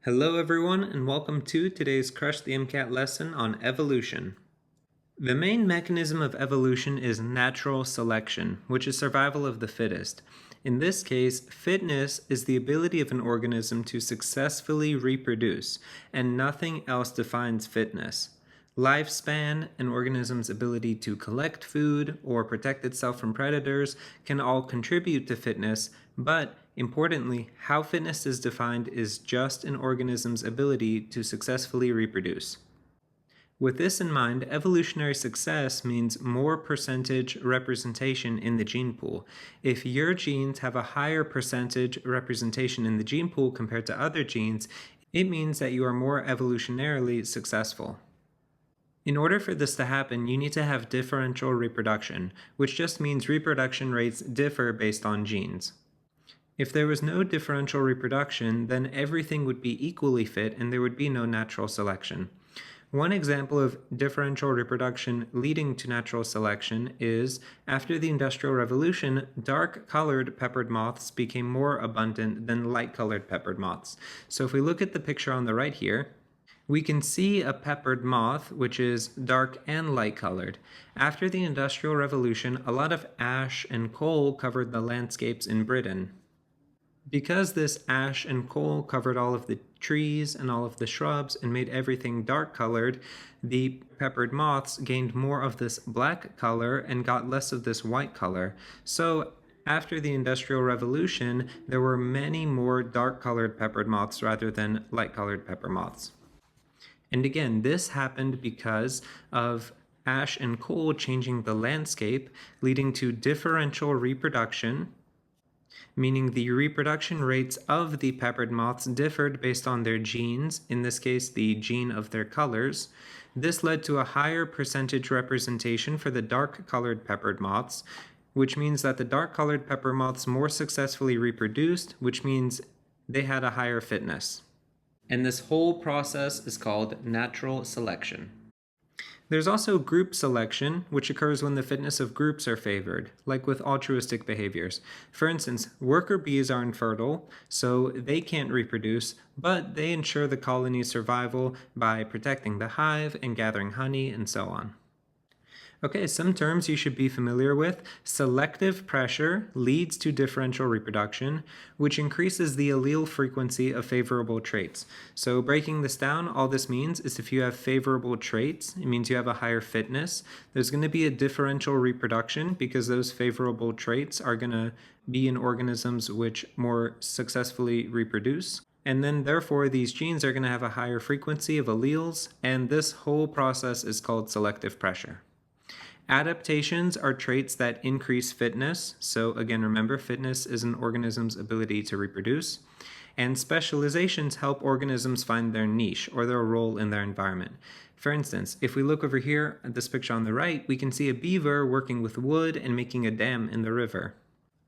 Hello everyone and welcome to today's Crush the MCAT lesson on evolution. The main mechanism of evolution is natural selection, which is survival of the fittest. In this case, fitness is the ability of an organism to successfully reproduce, and nothing else defines fitness. Lifespan, an organism's ability to collect food or protect itself from predators can all contribute to fitness, but importantly, how fitness is defined is just an organism's ability to successfully reproduce. With this in mind, evolutionary success means more percentage representation in the gene pool. If your genes have a higher percentage representation in the gene pool compared to other genes, it means that you are more evolutionarily successful. In order for this to happen, you need to have differential reproduction, which just means reproduction rates differ based on genes. If there was no differential reproduction, then everything would be equally fit and there would be no natural selection. One example of differential reproduction leading to natural selection is, after the Industrial Revolution, dark-colored peppered moths became more abundant than light-colored peppered moths. So if we look at the picture on the right here, we can see a peppered moth, which is dark and light-colored. After the Industrial Revolution, a lot of ash and coal covered the landscapes in Britain. Because this ash and coal covered all of the trees and all of the shrubs and made everything dark-colored, the peppered moths gained more of this black color and got less of this white color. So after the Industrial Revolution, there were many more dark-colored peppered moths rather than light-colored pepper moths. And again, this happened because of ash and coal changing the landscape, leading to differential reproduction, meaning the reproduction rates of the peppered moths differed based on their genes, in this case the gene of their colors. This led to a higher percentage representation for the dark-colored peppered moths, which means that the dark-colored pepper moths more successfully reproduced, which means they had a higher fitness. And this whole process is called natural selection. There's also group selection, which occurs when the fitness of groups are favored, like with altruistic behaviors. For instance, worker bees are infertile, so they can't reproduce, but they ensure the colony's survival by protecting the hive and gathering honey and so on. Okay, some terms you should be familiar with. Selective pressure leads to differential reproduction, which increases the allele frequency of favorable traits. So breaking this down, all this means is if you have favorable traits, it means you have a higher fitness. There's going to be a differential reproduction because those favorable traits are going to be in organisms which more successfully reproduce. And then therefore these genes are going to have a higher frequency of alleles, and this whole process is called selective pressure. Adaptations are traits that increase fitness. So again, remember, fitness is an organism's ability to reproduce. And specializations help organisms find their niche or their role in their environment. For instance, if we look over here at this picture on the right, we can see a beaver working with wood and making a dam in the river.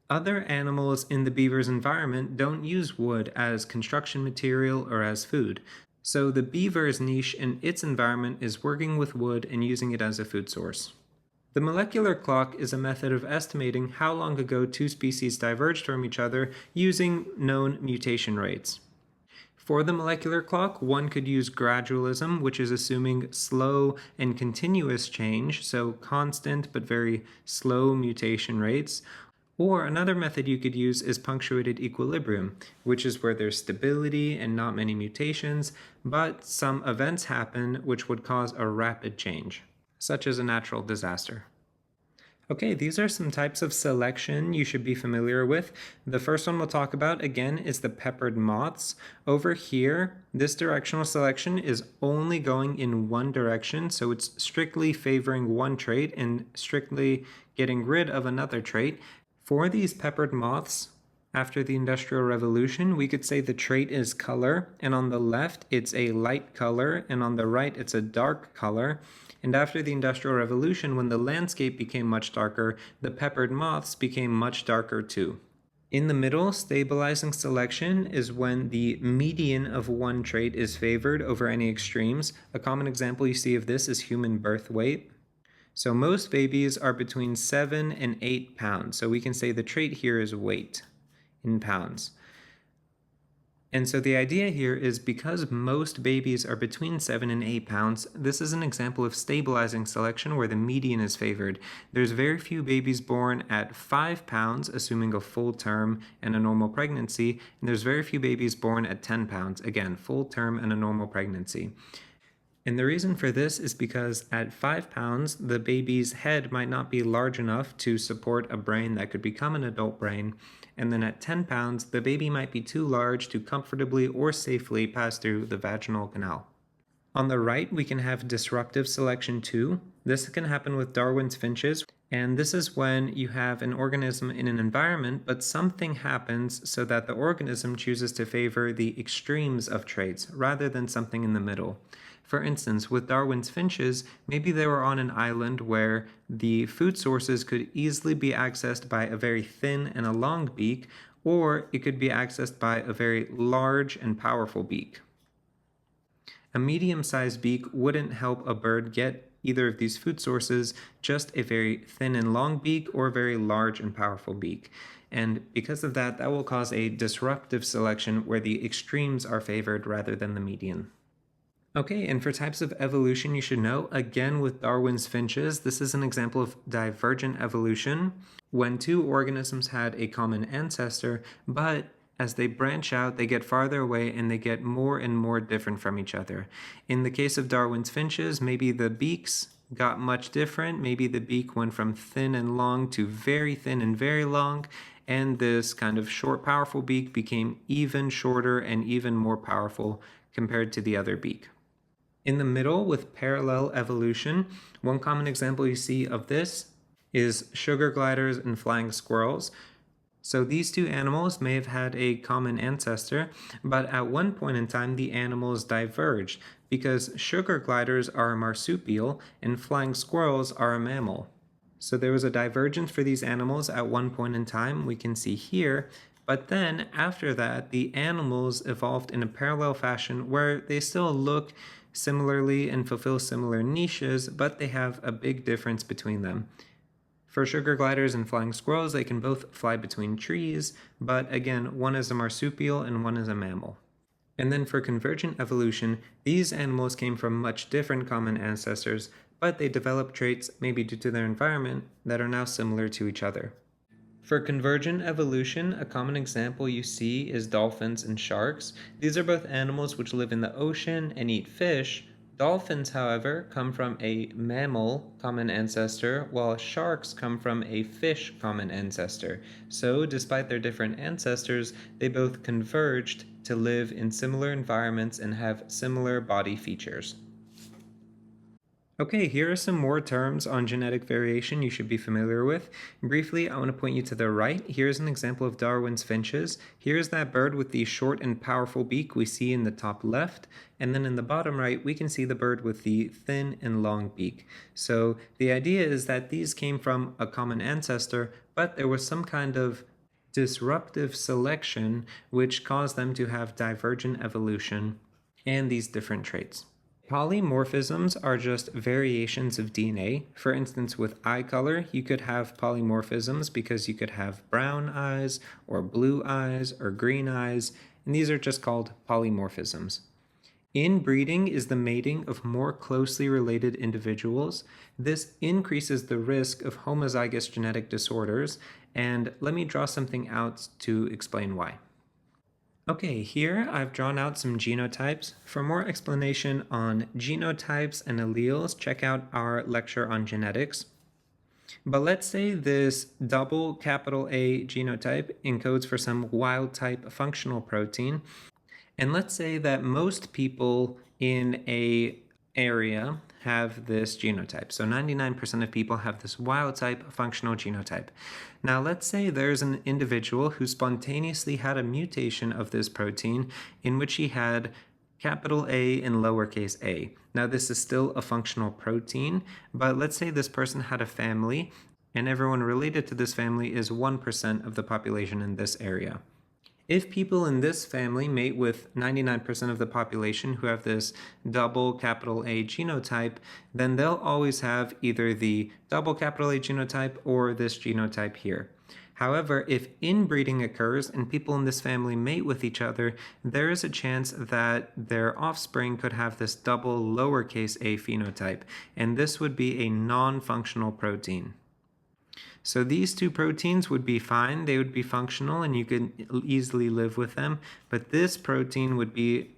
Other animals in the beaver's environment don't use wood as construction material or as food. So the beaver's niche in its environment is working with wood and using it as a food source. The molecular clock is a method of estimating how long ago two species diverged from each other using known mutation rates. For the molecular clock, one could use gradualism, which is assuming slow and continuous change, so constant but very slow mutation rates. Or another method you could use is punctuated equilibrium, which is where there's stability and not many mutations, but some events happen which would cause a rapid change, such as a natural disaster. Okay, these are some types of selection you should be familiar with. The first one we'll talk about, again, is the peppered moths. Over here, this directional selection is only going in one direction, so it's strictly favoring one trait and strictly getting rid of another trait. For these peppered moths, after the Industrial Revolution, we could say the trait is color, and on the left it's a light color, and on the right it's a dark color. And after the Industrial Revolution, when the landscape became much darker, the peppered moths became much darker too. In the middle, stabilizing selection is when the median of one trait is favored over any extremes. A common example you see of this is human birth weight. So most babies are between 7 and 8 pounds. So we can say the trait here is weight in pounds. And so the idea here is because most babies are between 7 and 8 pounds, this is an example of stabilizing selection where the median is favored. There's very few babies born at 5 pounds, assuming a full term and a normal pregnancy, and there's very few babies born at 10 pounds, again, full term and a normal pregnancy. And the reason for this is because at 5 pounds, the baby's head might not be large enough to support a brain that could become an adult brain. And then at 10 pounds, the baby might be too large to comfortably or safely pass through the vaginal canal. On the right, we can have disruptive selection 2. This can happen with Darwin's finches, and this is when you have an organism in an environment, but something happens so that the organism chooses to favor the extremes of traits rather than something in the middle. For instance, with Darwin's finches, maybe they were on an island where the food sources could easily be accessed by a very thin and a long beak, or it could be accessed by a very large and powerful beak. A medium-sized beak wouldn't help a bird get either of these food sources, just a very thin and long beak or a very large and powerful beak. And because of that, that will cause a disruptive selection where the extremes are favored rather than the median. Okay, and for types of evolution you should know, again with Darwin's finches, this is an example of divergent evolution, when two organisms had a common ancestor, but as they branch out, they get farther away and they get more and more different from each other. In the case of Darwin's finches, maybe the beaks got much different. Maybe the beak went from thin and long to very thin and very long, and this kind of short, powerful beak became even shorter and even more powerful compared to the other beak. In the middle, with parallel evolution, one common example you see of this is sugar gliders and flying squirrels. So these two animals may have had a common ancestor, but at one point in time the animals diverged because sugar gliders are a marsupial and flying squirrels are a mammal. So there was a divergence for these animals at one point in time, we can see here, but then after that the animals evolved in a parallel fashion where they still look similarly and fulfill similar niches, but they have a big difference between them. For sugar gliders and flying squirrels, they can both fly between trees, but again, one is a marsupial and one is a mammal. And then for convergent evolution, these animals came from much different common ancestors, but they developed traits, maybe due to their environment, that are now similar to each other. For convergent evolution, a common example you see is dolphins and sharks. These are both animals which live in the ocean and eat fish. Dolphins, however, come from a mammal common ancestor, while sharks come from a fish common ancestor. So, despite their different ancestors, they both converged to live in similar environments and have similar body features. Okay, here are some more terms on genetic variation you should be familiar with. Briefly, I want to point you to the right. Here's an example of Darwin's finches. Here's that bird with the short and powerful beak we see in the top left. And then in the bottom right, we can see the bird with the thin and long beak. So the idea is that these came from a common ancestor, but there was some kind of disruptive selection which caused them to have divergent evolution and these different traits. Polymorphisms are just variations of DNA. For instance, with eye color, you could have polymorphisms because you could have brown eyes or blue eyes or green eyes, and these are just called polymorphisms. Inbreeding is the mating of more closely related individuals. This increases the risk of homozygous genetic disorders, and let me draw something out to explain why. Okay, here I've drawn out some genotypes. For more explanation on genotypes and alleles, check out our lecture on genetics. But let's say this double capital A genotype encodes for some wild type functional protein. And let's say that most people in an area have this genotype. So 99% of people have this wild type functional genotype. Now let's say there's an individual who spontaneously had a mutation of this protein in which he had capital A and lowercase a. Now this is still a functional protein, but let's say this person had a family and everyone related to this family is 1% of the population in this area. If people in this family mate with 99% of the population who have this double capital A genotype, then they'll always have either the double capital A genotype or this genotype here. However, if inbreeding occurs and people in this family mate with each other, there is a chance that their offspring could have this double lowercase a phenotype, and this would be a non-functional protein. So these two proteins would be fine, they would be functional, and you could easily live with them, but this protein would be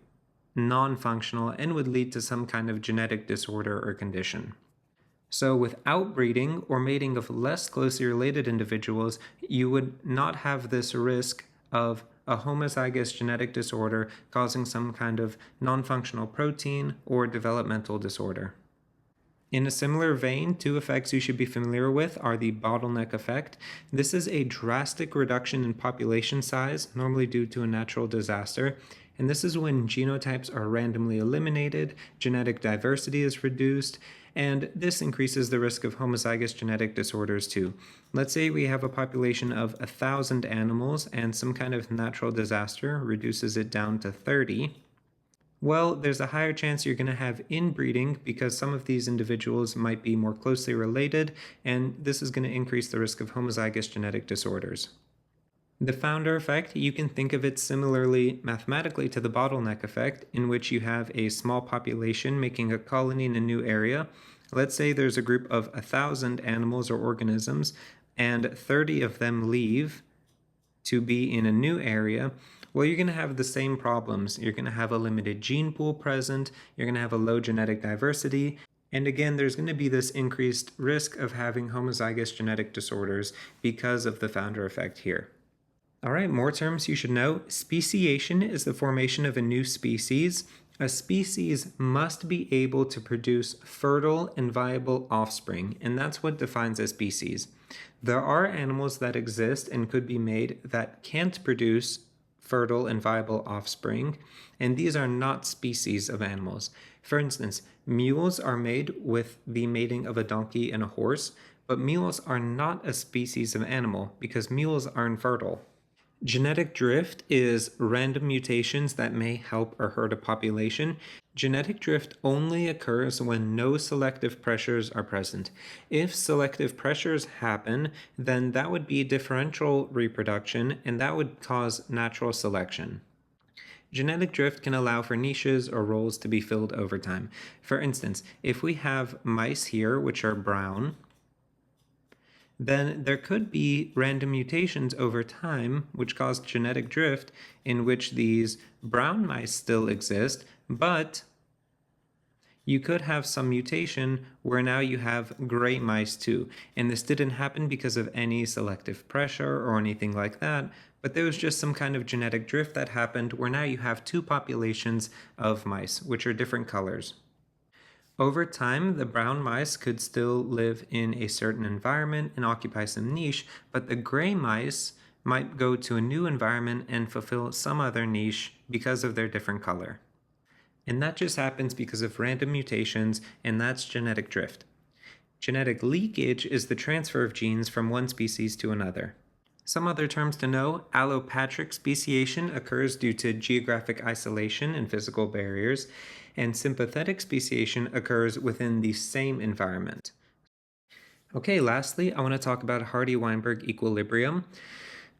non-functional and would lead to some kind of genetic disorder or condition. So without breeding or mating of less closely related individuals, you would not have this risk of a homozygous genetic disorder causing some kind of non-functional protein or developmental disorder. In a similar vein, two effects you should be familiar with are the bottleneck effect. This is a drastic reduction in population size, normally due to a natural disaster, and this is when genotypes are randomly eliminated, genetic diversity is reduced, and this increases the risk of homozygous genetic disorders too. Let's say we have a population of 1,000 animals and some kind of natural disaster reduces it down to 30. Well, there's a higher chance you're going to have inbreeding because some of these individuals might be more closely related, and this is going to increase the risk of homozygous genetic disorders. The founder effect, you can think of it similarly mathematically to the bottleneck effect, in which you have a small population making a colony in a new area. Let's say there's a group of 1,000 animals or organisms, and 30 of them leave to be in a new area. Well, you're going to have the same problems. You're going to have a limited gene pool present, you're going to have a low genetic diversity, and again, there's going to be this increased risk of having homozygous genetic disorders because of the founder effect here. All right, more terms you should know. Speciation is the formation of a new species. A species must be able to produce fertile and viable offspring, and that's what defines a species. There are animals that exist and could be made that can't produce fertile and viable offspring, and these are not species of animals. For instance, mules are made with the mating of a donkey and a horse, but mules are not a species of animal because mules are infertile. Genetic drift is random mutations that may help or hurt a population. Genetic drift only occurs when no selective pressures are present. If selective pressures happen, then that would be differential reproduction, and that would cause natural selection. Genetic drift can allow for niches or roles to be filled over time. For instance, if we have mice here, which are brown, then there could be random mutations over time which cause genetic drift in which these brown mice still exist, but you could have some mutation where now you have gray mice too. And this didn't happen because of any selective pressure or anything like that, but there was just some kind of genetic drift that happened where now you have two populations of mice, which are different colors. Over time, the brown mice could still live in a certain environment and occupy some niche, but the gray mice might go to a new environment and fulfill some other niche because of their different color. And that just happens because of random mutations, and that's genetic drift. Genetic leakage is the transfer of genes from one species to another. Some other terms to know: allopatric speciation occurs due to geographic isolation and physical barriers, and sympathetic speciation occurs within the same environment. Okay, lastly, I want to talk about Hardy-Weinberg equilibrium.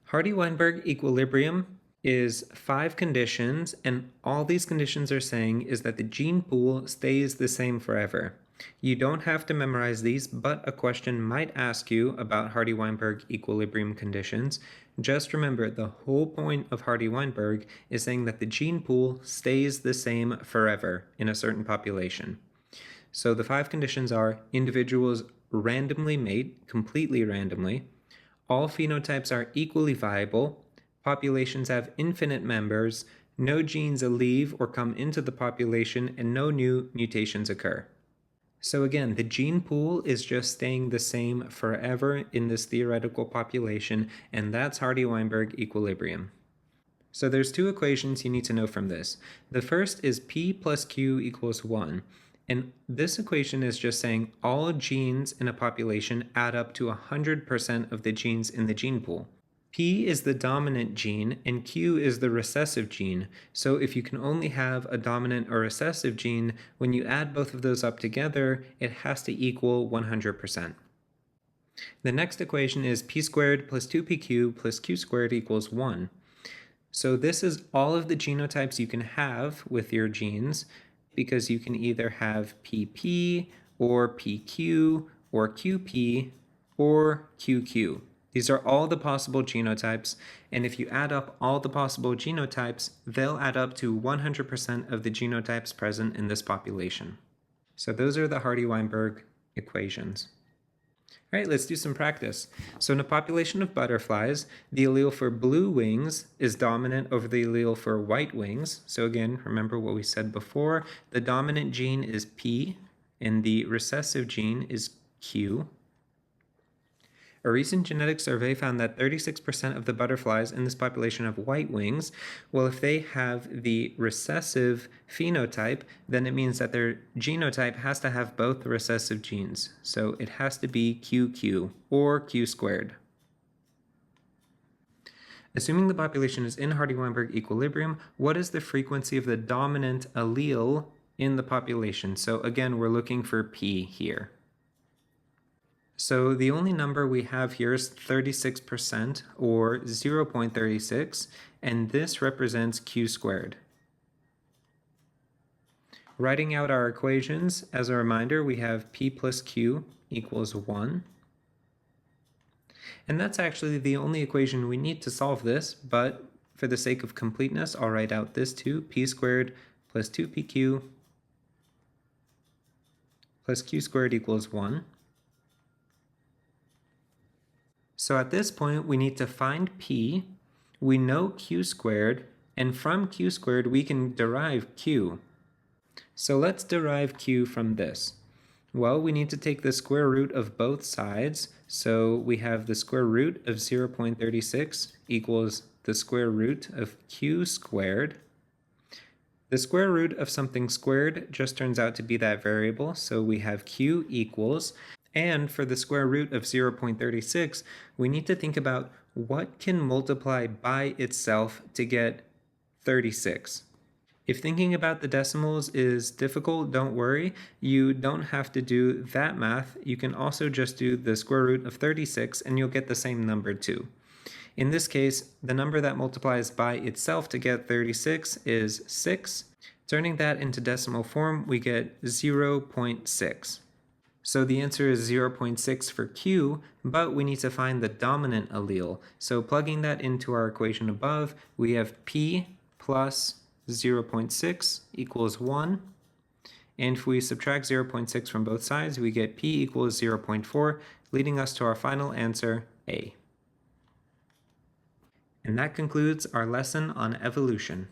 Hardy-Weinberg equilibrium is 5 conditions, and all these conditions are saying is that the gene pool stays the same forever. You don't have to memorize these, but a question might ask you about Hardy-Weinberg equilibrium conditions. Just remember, the whole point of Hardy-Weinberg is saying that the gene pool stays the same forever in a certain population. So the 5 conditions are: individuals randomly mate, completely randomly, all phenotypes are equally viable, populations have infinite members, no genes leave or come into the population, and no new mutations occur. So again, the gene pool is just staying the same forever in this theoretical population, and that's Hardy-Weinberg equilibrium. So there's 2 equations you need to know from this. The first is P plus Q equals 1. And this equation is just saying all genes in a population add up to 100% of the genes in the gene pool. P is the dominant gene and Q is the recessive gene. So if you can only have a dominant or recessive gene, when you add both of those up together, it has to equal 100%. The next equation is p squared plus 2pq plus q squared equals 1. So this is all of the genotypes you can have with your genes, because you can either have pp or pq or qp or qq. These are all the possible genotypes, and if you add up all the possible genotypes, they'll add up to 100% of the genotypes present in this population. So those are the Hardy-Weinberg equations. All right, let's do some practice. So in a population of butterflies, the allele for blue wings is dominant over the allele for white wings. So again, remember what we said before. The dominant gene is P, and the recessive gene is Q. A recent genetic survey found that 36% of the butterflies in this population have white wings. Well, if they have the recessive phenotype, then it means that their genotype has to have both the recessive genes. So it has to be QQ or Q squared. Assuming the population is in Hardy-Weinberg equilibrium, what is the frequency of the dominant allele in the population? So again, we're looking for P here. So the only number we have here is 36%, or 0.36, and this represents q squared. Writing out our equations, as a reminder, we have p plus q equals 1. And that's actually the only equation we need to solve this, but for the sake of completeness, I'll write out this too, p squared plus 2pq plus q squared equals 1. So at this point, we need to find p, we know q squared, and from q squared, we can derive q. So let's derive q from this. Well, we need to take the square root of both sides, so we have the square root of 0.36 equals the square root of q squared. The square root of something squared just turns out to be that variable, so we have q equals. And for the square root of 0.36, we need to think about what can multiply by itself to get 36. If thinking about the decimals is difficult, don't worry. You don't have to do that math. You can also just do the square root of 36 and you'll get the same number too. In this case, the number that multiplies by itself to get 36 is 6. Turning that into decimal form, we get 0.6. So the answer is 0.6 for Q, but we need to find the dominant allele. So plugging that into our equation above, we have P plus 0.6 equals 1. And if we subtract 0.6 from both sides, we get P equals 0.4, leading us to our final answer, A. And that concludes our lesson on evolution.